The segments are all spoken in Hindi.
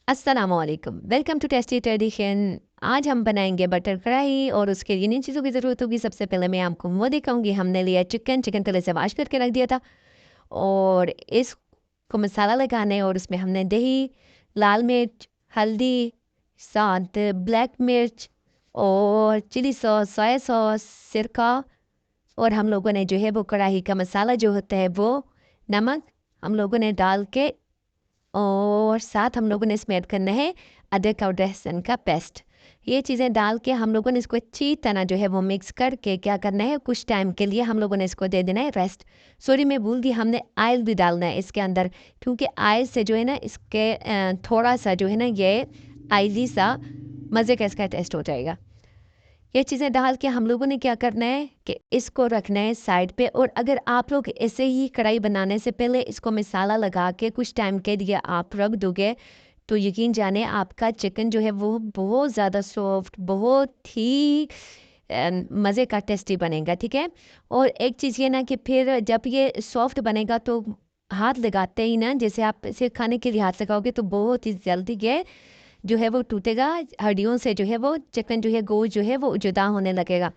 अस्सलामुअलैकुम, वेलकम टू टेस्टी ट्रेडिशन। आज हम बनाएंगे बटर कढ़ाई और उसके लिए इन चीज़ों की ज़रूरत होगी। सबसे पहले मैं आपको वो दिखाऊंगी। हमने लिया चिकन, पहले से वाश करके रख दिया था और इसको मसाला लगाना है। और उसमें हमने दही, लाल मिर्च, हल्दी, साथ ब्लैक मिर्च और चिली सॉस, सोया सॉस, सिरका और हम लोगों ने जो है वो कढ़ाई का मसाला जो होता है वो नमक हम लोगों ने डाल के और साथ हम लोगों ने इसमें ऐड करना है अदरक और लहसुन का पेस्ट। ये चीज़ें डाल के हम लोगों ने इसको अच्छी तरह जो है वो मिक्स करके क्या करना है, कुछ टाइम के लिए हम लोगों ने इसको दे देना है रेस्ट। सॉरी मैं भूल गई, हमने ऑयल भी डालना है इसके अंदर, क्योंकि ऑयल से जो है ना इसके थोड़ा सा जो है ना ये ऑयली सा मज़े का इसका टेस्ट हो जाएगा। ये चीज़ें डाल के हम लोगों ने क्या करना है कि इसको रखना है साइड पे। और अगर आप लोग ऐसे ही कढ़ाई बनाने से पहले इसको मसाला लगा के कुछ टाइम के लिए आप रख दोगे तो यकीन जाने आपका चिकन जो है वो बहुत ज़्यादा सॉफ्ट, बहुत ही मज़े का टेस्टी बनेगा। ठीक है। और एक चीज़ ये ना कि फिर जब ये सॉफ्ट बनेगा तो हाथ लगाते ही ना, जैसे आप इसे खाने के लिए हाथ लगाओगे तो बहुत ही जल्दी ये जो है वो टूटेगा, हड्डियों से जो है वो चिकन जो है गोश्त जो है वो जुदा होने लगेगा।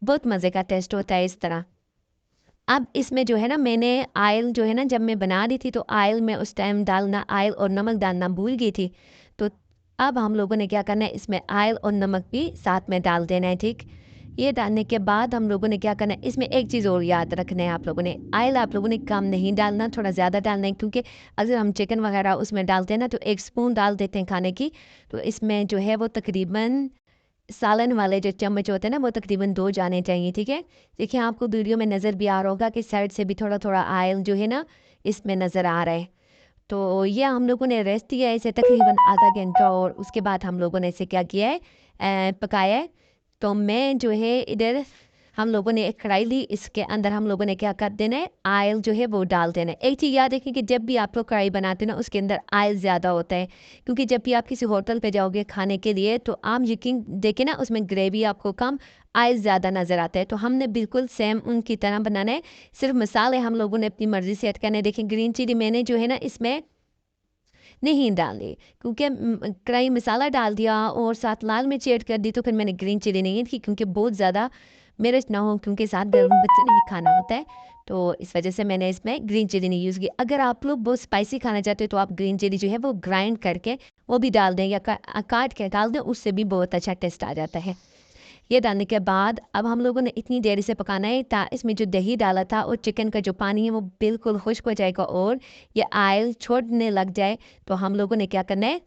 बहुत मज़े का टेस्ट होता है इस तरह। अब इसमें जो है ना मैंने आयल जो है ना, जब मैं बना रही थी तो आयल में उस टाइम डालना, आयल और नमक डालना भूल गई थी। तो अब हम लोगों ने क्या करना है, इसमें आयल और नमक भी साथ में डाल देना है। ठीक। ये डालने के बाद हम लोगों ने क्या करना है, इसमें एक चीज़ और याद रखना है आप लोगों ने, आयल आप लोगों ने कम नहीं डालना, थोड़ा ज़्यादा डालना है। क्योंकि अगर हम चिकन वगैरह उसमें डालते हैं ना तो 1 स्पून डाल देते हैं खाने की, तो इसमें जो है वो तकरीबन सालन वाले जो चम्मच होते हैं ना वो तकरीबन 2 जाने चाहिए। ठीक है। देखिए आपको वीडियो में नज़र भी आ रहा होगा कि साइड से भी थोड़ा थोड़ा आयल जो है ना इसमें नज़र आ रहा है। तो ये हम लोगों ने रेस्ट दिया है इसे तकरीबन आधा घंटा और उसके बाद हम लोगों ने इसे क्या किया है, पकाया है। तो मैं जो है इधर हम लोगों ने एक कढ़ाई ली, इसके अंदर हम लोगों ने क्या कर देना है, आयल जो है वो डाल देना है। एक चीज़ याद रखें कि जब भी आप लोग कढ़ाई बनाते हैं ना उसके अंदर आयल ज़्यादा होता है, क्योंकि जब भी आप किसी होटल पे जाओगे खाने के लिए तो आप यकीन देखें ना उसमें ग्रेवी आपको कम, आयल ज़्यादा नज़र आता है। तो हमने बिल्कुल सेम उनकी तरह बनाना है, सिर्फ मसाले हम लोगों ने अपनी मर्ज़ी से ऐड करने हैं। देखें ग्रीन चिली मैंने जो है ना इसमें नहीं डाली, क्योंकि कढ़ाई मसाला डाल दिया और साथ लाल मिर्च ऐड कर दी, तो फिर मैंने ग्रीन चिली नहीं की क्योंकि बहुत ज़्यादा मिर्च ना हो, क्योंकि साथ गर्म बच्चे नहीं खाना होता है। तो इस वजह से मैंने इसमें ग्रीन चिली नहीं यूज़ की। अगर आप लोग बहुत स्पाइसी खाना चाहते हो तो आप ग्रीन चिली जो है वो ग्राइंड करके वो भी डाल दें या काट के डाल दें, उससे भी बहुत अच्छा टेस्ट आ जाता है। ये डालने के बाद अब हम लोगों ने इतनी देर इसे पकाना है इसमें जो दही डाला था और चिकन का जो पानी है वो बिल्कुल खुश्क हो जाएगा और ये आयल छोड़ने लग जाए। तो हम लोगों ने क्या करना है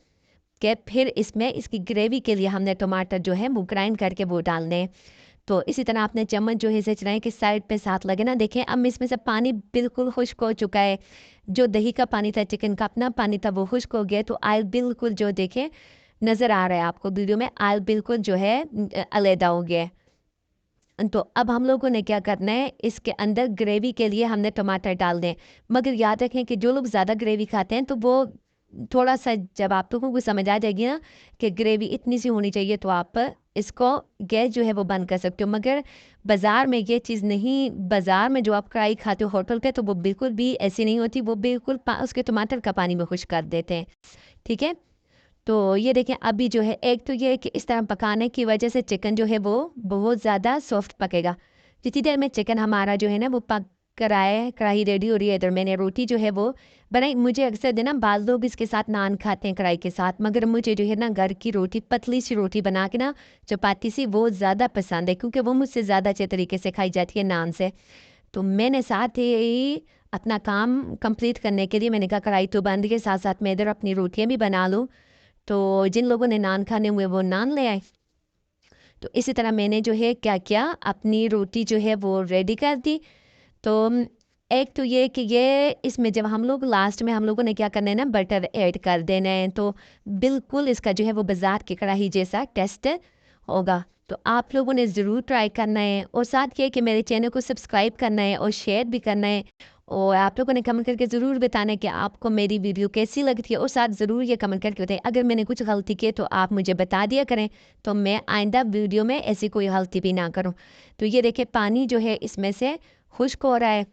कि फिर इसमें इसकी ग्रेवी के लिए हमने टमाटर जो है वो ग्राइंड करके वो डालने हैं। तो इसी तरह आपने चम्मच जो है इसे चलाएं कि साइड पे साथ लगे ना। देखें अब इसमें से पानी बिल्कुल खुश्क हो चुका है, जो दही का पानी था, चिकन का अपना पानी था, वो खुश्क हो गया। तो आयल बिल्कुल जो देखें नज़र आ रहा है आपको वीडियो में, आयल बिल्कुल जो है अलहदा हो गया है। तो अब हम लोगों ने क्या करना है, इसके अंदर ग्रेवी के लिए हमने टमाटर डाल दें। मगर याद रखें कि जो लोग ज़्यादा ग्रेवी खाते हैं तो वो थोड़ा सा, जब आप लोगों को समझ आ जाएगी ना कि ग्रेवी इतनी सी होनी चाहिए तो आप इसको गैस जो है वो बंद कर सकते हो। मगर बाज़ार में ये चीज़ नहीं, बाज़ार में जो आप कढ़ाई खाते हो होटल पे तो वो बिल्कुल भी ऐसी नहीं होती, वो बिल्कुल उसके टमाटर का पानी में खुश कर देते हैं। ठीक है। तो ये देखें अभी जो है, एक तो ये है कि इस तरह पकाने की वजह से चिकन जो है वो बहुत ज़्यादा सॉफ्ट पकेगा। जितनी देर में चिकन हमारा जो है ना वो पक कर आया है, कढ़ाई रेडी हो रही है, इधर मैंने रोटी जो है वो बनाई। मुझे अक्सर देना बाल लोग इसके साथ नान खाते हैं कढ़ाई के साथ, मगर मुझे जो है ना घर की रोटी, पतली सी रोटी बना के ना चपाती सी, वो ज़्यादा पसंद है क्योंकि वो मुझसे ज़्यादा अच्छे तरीके से खाई जाती है नान से। तो मैंने साथ ही अपना काम कंप्लीट करने के लिए मैंने कहा कढ़ाई तो बंद के साथ साथ मैं इधर अपनी रोटियाँ भी बना लूँ। तो जिन लोगों ने नान खाने हुए वो नान ले आए। तो इसी तरह मैंने जो है क्या किया, अपनी रोटी जो है वो रेडी कर दी। तो एक तो ये कि ये इसमें जब हम लोग लास्ट में हम लोगों ने क्या करना है ना, बटर ऐड कर देना है, तो बिल्कुल इसका जो है वो बाजार की कढ़ाई जैसा टेस्ट होगा। तो आप लोगों ने ज़रूर ट्राई करना है और साथ ये कि मेरे चैनल को सब्सक्राइब करना है और शेयर भी करना है। और आप लोगों ने कमेंट करके ज़रूर बताना है कि आपको मेरी वीडियो कैसी लगती है, और साथ ज़रूर ये कमेंट करके बताएं अगर मैंने कुछ गलती की तो आप मुझे बता दिया करें, तो मैं आइंदा वीडियो में ऐसी कोई गलती भी ना करूं। तो ये देखिए पानी जो है इसमें से खुश्क हो रहा है,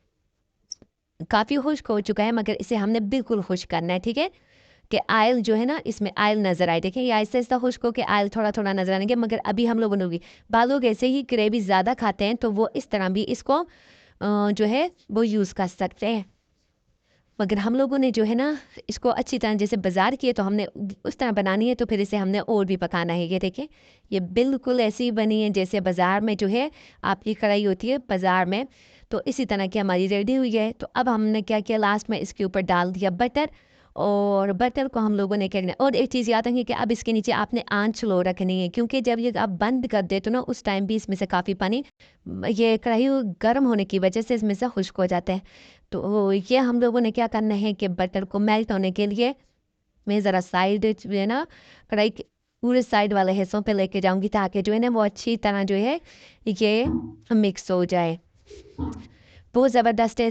काफ़ी खुश्क हो चुका है, मगर इसे हमने बिल्कुल खुश्क करना है। ठीक है। कि आयल जो है ना इसमें आयल नज़र आए। देखें ये आहिस्ता आहिस्ता खुश्क हो के आयल थोड़ा थोड़ा नज़र आएंगे, मगर अभी हम लोगों ने भी बाद लोग ऐसे ही ग्रेवी ज़्यादा खाते हैं तो वो इस तरह भी इसको जो है वो यूज़ कर सकते हैं। मगर हम लोगों ने जो है ना इसको अच्छी तरह जैसे बाज़ार की है तो हमने उस तरह बनानी है, तो फिर इसे हमने और भी पकाना है। ये देखें ये बिल्कुल ऐसी बनी है जैसे बाज़ार में जो है आपकी कढ़ाई होती है बाज़ार में, तो इसी तरह की हमारी रेडी हुई है। तो अब हमने क्या किया, लास्ट में इसके ऊपर डाल दिया बटर, और बटर को हम लोगों ने क्या करना, और एक चीज़ याद रखिए कि अब इसके नीचे आपने आंच लो रखनी है, क्योंकि जब ये आप बंद कर देते हो ना उस टाइम भी इसमें से काफ़ी पानी ये कढ़ाई गर्म होने की वजह से इसमें से खुश्क हो जाता है। तो ये हम लोगों ने क्या करना है कि बटर को मेल्ट होने के लिए मैं ज़रा साइड जो है ना कढ़ाई के पूरे साइड वाले हिस्सों पे लेके जाऊंगी, ताकि जो है ना वो अच्छी तरह जो है ये मिक्स हो जाए। बहुत ज़बरदस्त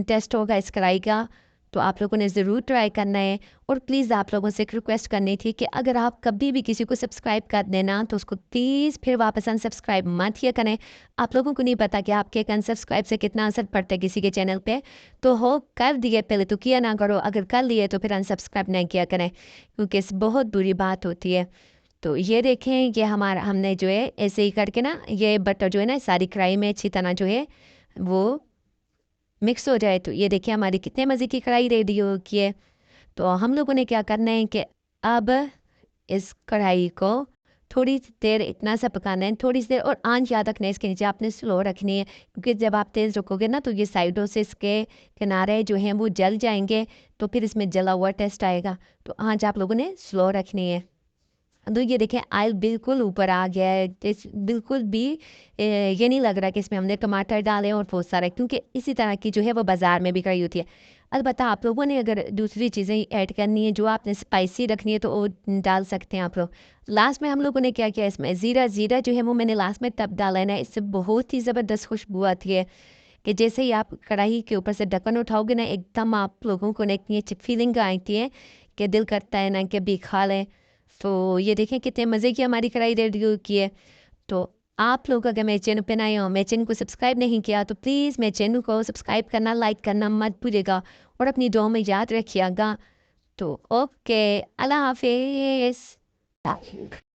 टेस्ट होगा इस कढ़ाई का, तो आप लोगों ने ज़रूर ट्राई करना है। और प्लीज़ आप लोगों से एक रिक्वेस्ट करनी थी कि अगर आप कभी भी किसी को सब्सक्राइब कर देना तो उसको प्लीज़ फिर वापस अनसब्सक्राइब मत किया करें। आप लोगों को नहीं पता कि आपके एक अनसब्सक्राइब से कितना असर पड़ता है किसी के चैनल पे। तो हो कर दिए पहले तो किया ना करो, अगर कर लिए तो फिर अनसब्सक्राइब नहीं किया करें, क्योंकि इस बहुत बुरी बात होती है। तो ये देखें ये हमारा हमने जो है ऐसे ही करके ना ये बटर जो है ना सारी कढ़ाई में अच्छी तरह जो है वो मिक्स हो जाए। तो ये देखिए हमारी कितने मज़े की कढ़ाई रेडी हो गई है। तो हम लोगों ने क्या करना है कि अब इस कढ़ाई को थोड़ी देर इतना सा पकाना है, थोड़ी सी देर, और आंच याद रखना है इसके नीचे आपने स्लो रखनी है, क्योंकि जब आप तेज़ रखोगे ना तो ये साइडों से इसके किनारे जो हैं वो जल जाएंगे, तो फिर इसमें जला हुआ टेस्ट आएगा। तो आंच आप लोगों ने स्लो रखनी है। तो ये देखें आयल बिल्कुल ऊपर आ गया है, बिल्कुल भी ये नहीं लग रहा कि इसमें हमने टमाटर डाले और बहुत सारे, क्योंकि इसी तरह की जो है वो बाज़ार में भी करी होती है। अलबत्ता आप लोगों ने अगर दूसरी चीज़ें ऐड करनी है जो आपने स्पाइसी रखनी है तो वो डाल सकते हैं आप लोग। लास्ट में हम लोगों ने क्या किया, इसमें ज़ीरा ज़ीरा जो है वो मैंने लास्ट में तब डाला है ना, इससे बहुत ही ज़बरदस्त खुशबू आती है कि जैसे ही आप कढ़ाई के ऊपर से ढक्कन उठाओगे ना एकदम आप लोगों को ना इतनी अच्छी फीलिंग आती है कि दिल करता है ना कि अभी खा लें। तो ये देखें कितने मज़े की हमारी कढ़ाई रेडी की है। तो आप लोग अगर मेरे चैनल पे नए हो, मेरे चैनल को सब्सक्राइब नहीं किया तो प्लीज़ मेरे चैनल को सब्सक्राइब करना लाइक करना मत भूलिएगा, और अपनी दुआ में याद रखिएगा। तो ओके, अल्लाह हाफिज़।